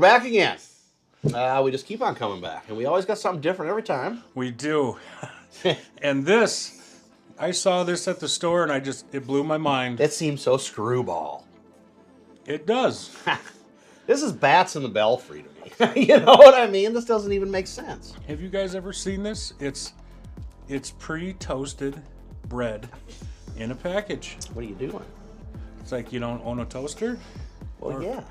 back again. We just keep on coming back, and we always got something different every time. We do. And this, I saw this at the store, and it blew my mind. It seems so screwball. It does. This is Bats in the Belfry to me. You know what I mean? This doesn't even make sense. Have you guys ever seen this? It's pre-toasted bread in a package. What are you doing? It's like, you don't own a toaster? Well, yeah.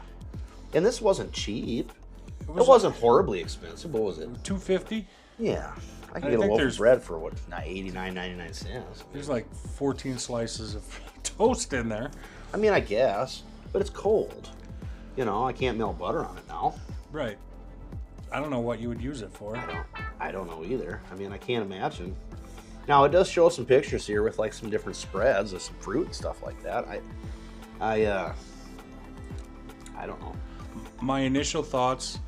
And this wasn't cheap. It wasn't horribly expensive. What was it? $2.50? Yeah. I can get a loaf of bread for what, $89.99. There's like 14 slices of toast in there. I mean, I guess, but it's cold. You know, I can't melt butter on it now. Right. I don't know what you would use it for. I don't know either. I mean, I can't imagine. Now, it does show some pictures here with like some different spreads of some fruit and stuff like that. I don't know. My initial thoughts,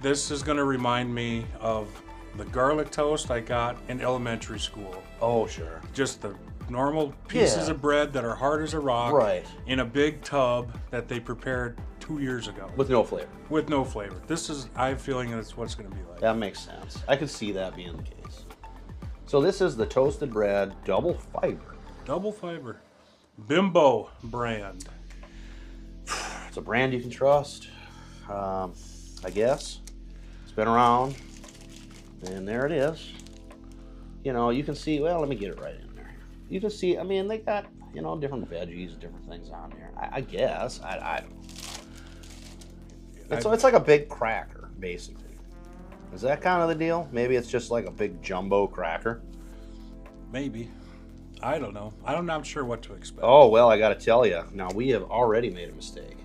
this is going to remind me of the garlic toast I got in elementary school. Oh, sure. Just the normal pieces of bread that are hard as a rock. Right. In a big tub that they prepared 2 years ago. With no flavor. With no flavor. This is, I have a feeling that's what it's going to be like. That makes sense. I could see that being the case. So this is the toasted bread double fiber. Double fiber. Bimbo Brand. It's a brand you can trust, I guess. It's been around, and there it is. You know, you can see, well, let me get it right in there. You can see, I mean, they got, you know, different veggies, different things on there. I guess, I don't know. It's like a big cracker, basically. Is that kind of the deal? Maybe it's just like a big jumbo cracker? Maybe. I don't know. I'm not sure what to expect. Oh, well, I got to tell you. Now, we have already made a mistake.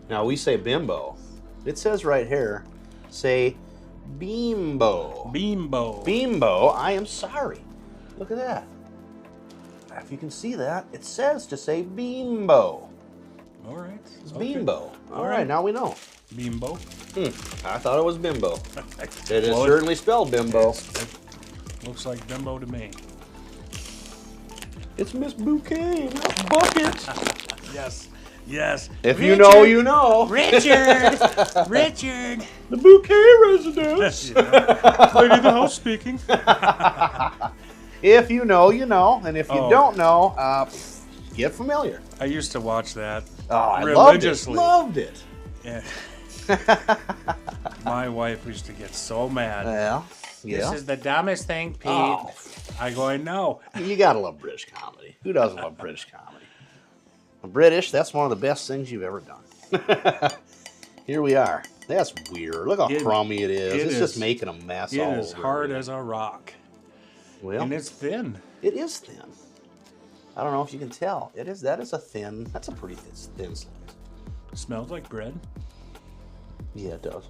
Now, we say Bimbo. It says right here, say Bimbo. Bimbo. Bimbo, I am sorry. Look at that. If you can see that, it says to say Bimbo. All right. It's okay. Bimbo. All right, now we know. Bimbo. I thought it was Bimbo. It is certainly spelled Bimbo. It looks like Bimbo to me. It's Miss Bouquet, not Bucket. Yes. Yes. If Richard, you know, you know. Richard. Richard. The Bouquet residence. Lady of the house speaking. If you know, you know. And if you don't know, get familiar. I used to watch that religiously. Loved it. Yeah. My wife used to get so mad. Yeah. This is the dumbest thing, Pete. Oh. I know. You gotta love British comedy. Who doesn't love British comedy? British, that's one of the best things you've ever done. Here we are. That's weird. Look how crummy it is. It's just making a mess all over. It is hard as a rock. Well, and it's thin. It is thin. I don't know if you can tell. That's a pretty thin slice. It smells like bread. Yeah, it does.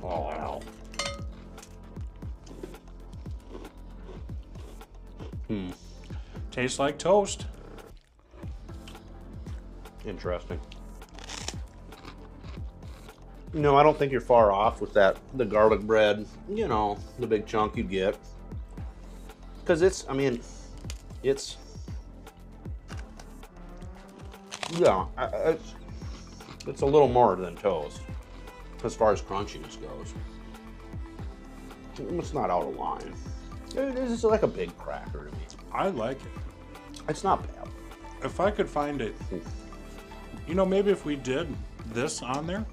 Oh, wow. Tastes like toast. Interesting. No, I don't think you're far off with the garlic bread, you know, the big chunk you get. Because it's a little more than toast as far as crunchiness goes. It's not out of line. It's like a big cracker to me. I like it. It's not bad. If I could find it, you know, maybe if we did this on there,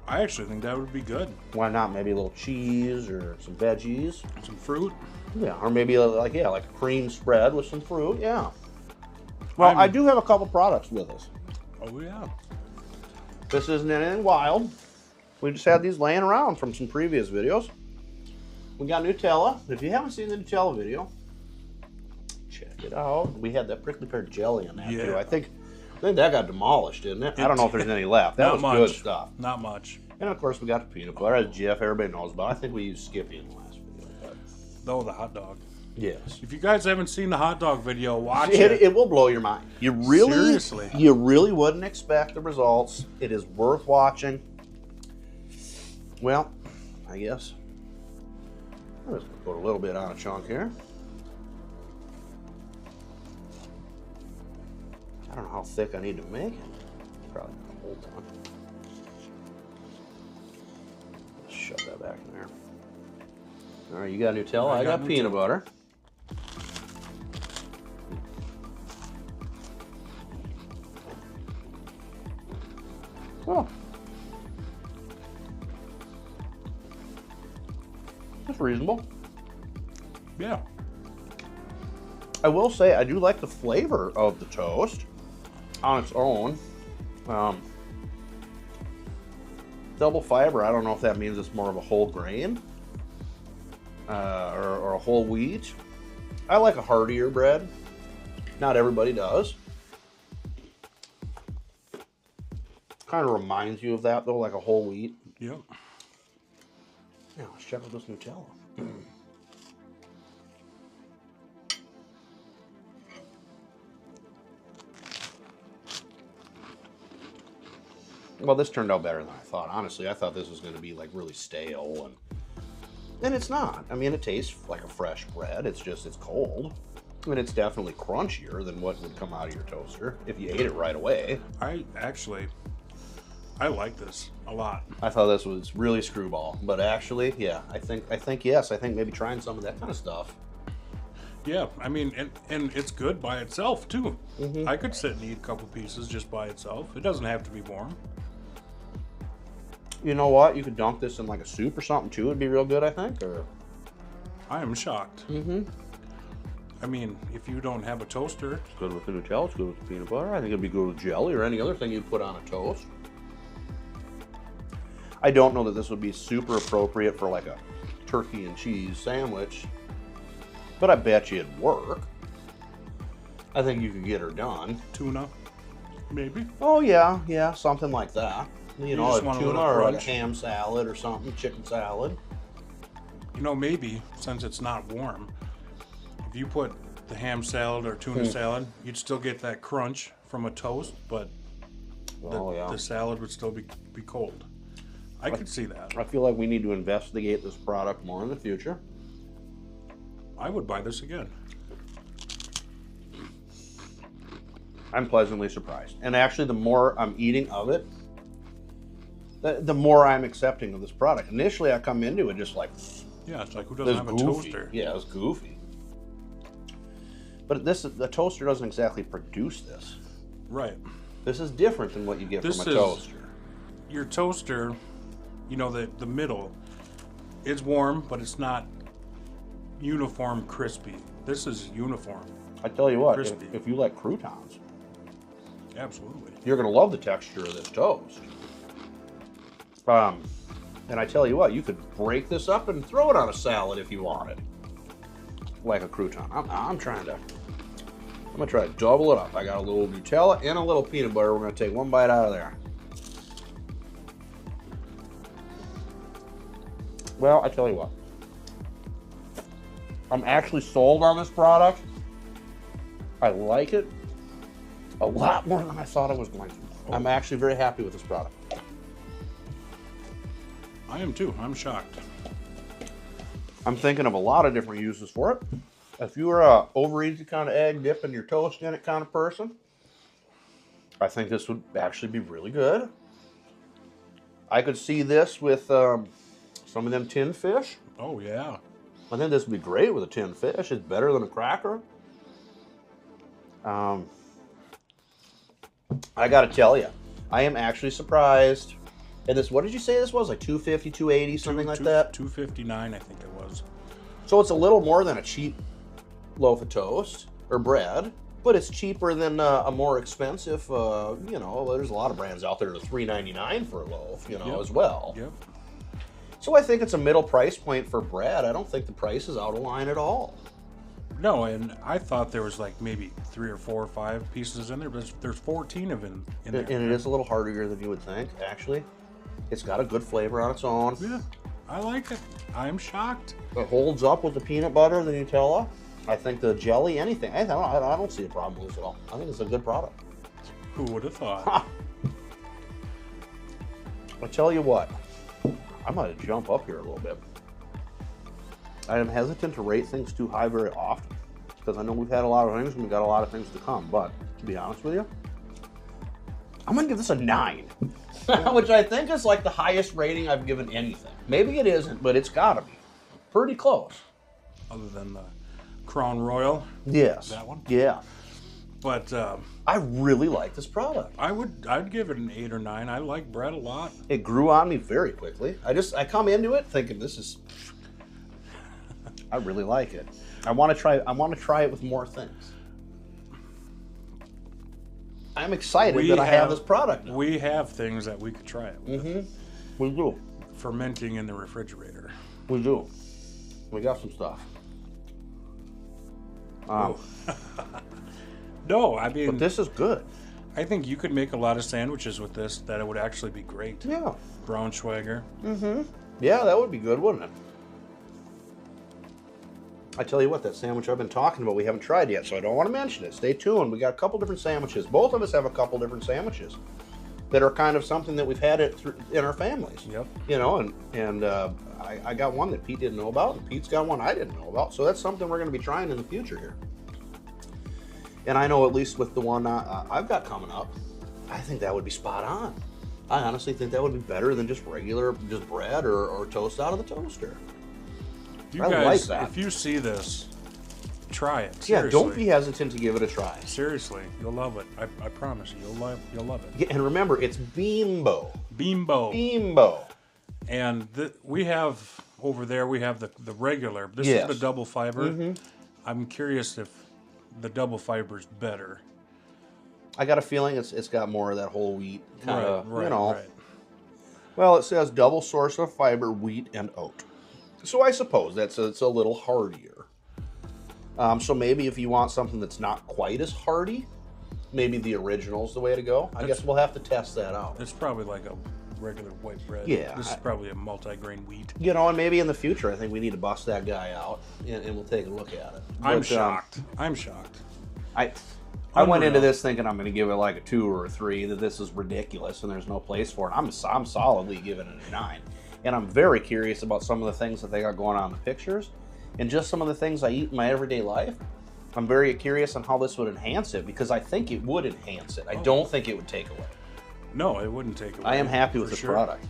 I actually think that would be good. Why not? Maybe a little cheese or some veggies. Some fruit. Yeah, or maybe like a cream spread with some fruit. Yeah. Well, I do have a couple products with us. Oh, yeah. This isn't anything wild. We just had these laying around from some previous videos. We got Nutella. If you haven't seen the Nutella video, check it out. We had that prickly pear jelly in that too. I think that got demolished, didn't it? I don't know if there's any left. That was good stuff. Not much. And of course we got the peanut butter, as Jeff, everybody knows about. I think we used Skippy in the last video. Oh, the hot dog. Yes. If you guys haven't seen the hot dog video, watch it. It will blow your mind. Seriously. You really wouldn't expect the results. It is worth watching. Well, I guess I'm just going to put a little bit on a chunk here. I don't know how thick I need to make it. Probably not a whole ton. Shove that back in there. All right, you got Nutella. I got peanut butter. Oh. That's reasonable. Yeah. I will say I do like the flavor of the toast on its own. Double fiber, I don't know if that means it's more of a whole grain or a whole wheat. I like a heartier bread. Not everybody does. Kind of reminds you of that though, like a whole wheat. Yep. Yeah, let's check out this Nutella. Well, this turned out better than I thought. Honestly, I thought this was going to be like really stale, and it's not. I mean, it tastes like a fresh bread. It's just, it's cold. I mean, it's definitely crunchier than what would come out of your toaster if you ate it right away. I like this a lot. I thought this was really screwball, but actually, yeah, I think yes. I think maybe trying some of that kind of stuff. Yeah, I mean, and it's good by itself too. Mm-hmm. I could sit and eat a couple pieces just by itself. It doesn't have to be warm. You know what? You could dunk this in like a soup or something too. It'd be real good, I think. Or I am shocked. Mm-hmm. I mean, if you don't have a toaster, It's good with the Nutella. It's good with the peanut butter. I think it'd be good with jelly or any other thing you put on a toast. I don't know that this would be super appropriate for like a turkey and cheese sandwich, but I bet you it'd work. I think you could get her done. tuna, maybe. Oh yeah, something like that. You know, just a want a tuna little or like a crunch. ham salad or something, chicken salad. You know, maybe since it's not warm, if you put the ham salad or tuna salad, you'd still get that crunch from a toast, but the salad would still be cold. I could see that. I feel like we need to investigate this product more in the future. I would buy this again. I'm pleasantly surprised. And actually, the more I'm eating of it, the more I'm accepting of this product. Initially, I come into it just like, Yeah, it's like, who doesn't have a toaster? Yeah, it's goofy. But the toaster doesn't exactly produce this. Right. This is different than what you get This from a toaster. Your toaster, you know, the middle, it's warm, but it's not uniform crispy. This is uniform. I tell you what, Crispy. if you like croutons, Absolutely. you're going to love the texture of this toast. And I tell you what, you could break this up and throw it on a salad if you wanted, like a crouton. I'm gonna try to double it up. I got a little Nutella and a little peanut butter. We're gonna take one bite out of there. Well, I tell you what, I'm actually sold on this product. I like it a lot more than I thought I was going to. I'm actually very happy with this product. I am too. I'm shocked. I'm thinking of a lot of different uses for it. If you were a over easy kind of egg dipping your toast in it kind of person, I think this would actually be really good. I could see this with some of them tinned fish. Oh, yeah. I think this would be great with a tinned fish. It's better than a cracker. I gotta tell you, I am actually surprised. And this, what did you say this was? Like $2.50, $2.80, something like that? $2.59, I think it was. So it's a little more than a cheap loaf of toast or bread, but it's cheaper than a more expensive, you know, there's a lot of brands out there that are $3.99 for a loaf, you know, as well. Yep. So I think it's a middle price point for bread. I don't think the price is out of line at all. No, and I thought there was like maybe 3 or 4 or 5 pieces in there, but there's 14 of them in there. And it is a little heartier than you would think, actually. It's got a good flavor on its own. Yeah, I like it. I'm shocked. It holds up with the peanut butter, the Nutella. I think the jelly, anything. I don't see a problem with this at all. I think it's a good product. Who would have thought? Ha! I tell you what, I might jump up here a little bit. I am hesitant to rate things too high very often because I know we've had a lot of things and we've got a lot of things to come. But to be honest with you, I'm gonna give this a 9, which I think is like the highest rating I've given anything. Maybe it isn't, but it's gotta be pretty close. Other than the Crown Royal. Yes. That one. Yeah. But I really like this product. I'd give it an 8 or 9. I like bread a lot. It grew on me very quickly. I come into it thinking this is. I really like it. I want to try it with more things. I'm excited that I have this product now. We have things that we could try it with. Mm-hmm. We do. Fermenting in the refrigerator. We do. We got some stuff. No, I mean... But this is good. I think you could make a lot of sandwiches with this that it would actually be great. Yeah. Braunschweiger. Mm-hmm. Yeah, that would be good, wouldn't it? I tell you what, that sandwich I've been talking about, we haven't tried yet, so I don't want to mention it. Stay tuned. We got a couple different sandwiches. Both of us have a couple different sandwiches that are kind of something that we've had in our families. Yep. You know, and I got one that Pete didn't know about, and Pete's got one I didn't know about. So that's something we're going to be trying in the future here. And I know at least with the one I've got coming up, I think that would be spot on. I honestly think that would be better than just bread or toast out of the toaster. You guys, if you see this, try it. Seriously. Yeah, don't be hesitant to give it a try. Seriously, you'll love it. I promise you, you'll love it. Yeah, and remember, it's Bimbo. Bimbo. Bimbo. And we have over there. We have the regular. This is the double fiber. Mm-hmm. I'm curious if the double fiber is better. I got a feeling it's got more of that whole wheat kind of, right, you know. Right. Well, it says double source of fiber, wheat and oat. So I suppose it's a little hardier. So maybe if you want something that's not quite as hardy, maybe the original's the way to go. I guess we'll have to test that out. It's probably like a regular white bread. Yeah. This is probably a multi-grain wheat. You know, and maybe in the future, I think we need to bust that guy out, and we'll take a look at it. I'm shocked. I'm shocked. I went into this thinking I'm going to give it like a 2 or a 3, that this is ridiculous and there's no place for it. I'm solidly giving it a 9. And I'm very curious about some of the things that they got going on in the pictures and just some of the things I eat in my everyday life. I'm very curious on how this would enhance it, because I think it would enhance it. I don't think it would take away. No, it wouldn't take away. I am happy with this product.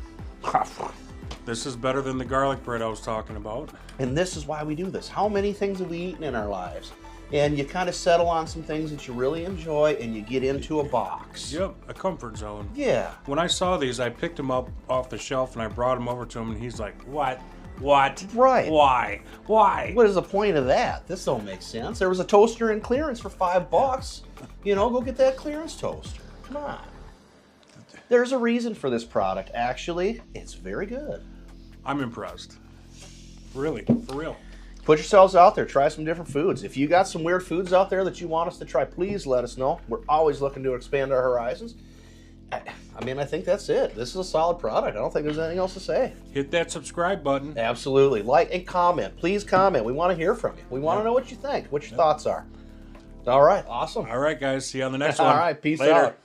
This is better than the garlic bread I was talking about. And this is why we do this. How many things have we eaten in our lives? And you kind of settle on some things that you really enjoy, and you get into a box. Yep, a comfort zone. Yeah. When I saw these, I picked them up off the shelf and I brought them over to him, and he's like, "What? What? Right. Why? Why? What is the point of that? This don't make sense. There was a toaster in clearance for $5. You know, go get that clearance toaster. Come on. There's a reason for this product. Actually, it's very good. I'm impressed. Really, for real. Put yourselves out there. Try some different foods. If you got some weird foods out there that you want us to try, please let us know. We're always looking to expand our horizons. I mean, I think that's it. This is a solid product. I don't think there's anything else to say. Hit that subscribe button. Absolutely. Like and comment. Please comment. We want to hear from you. We want to know what you think, what your thoughts are. All right. Awesome. All right, guys. See you on the next one. All right. Peace Later. out.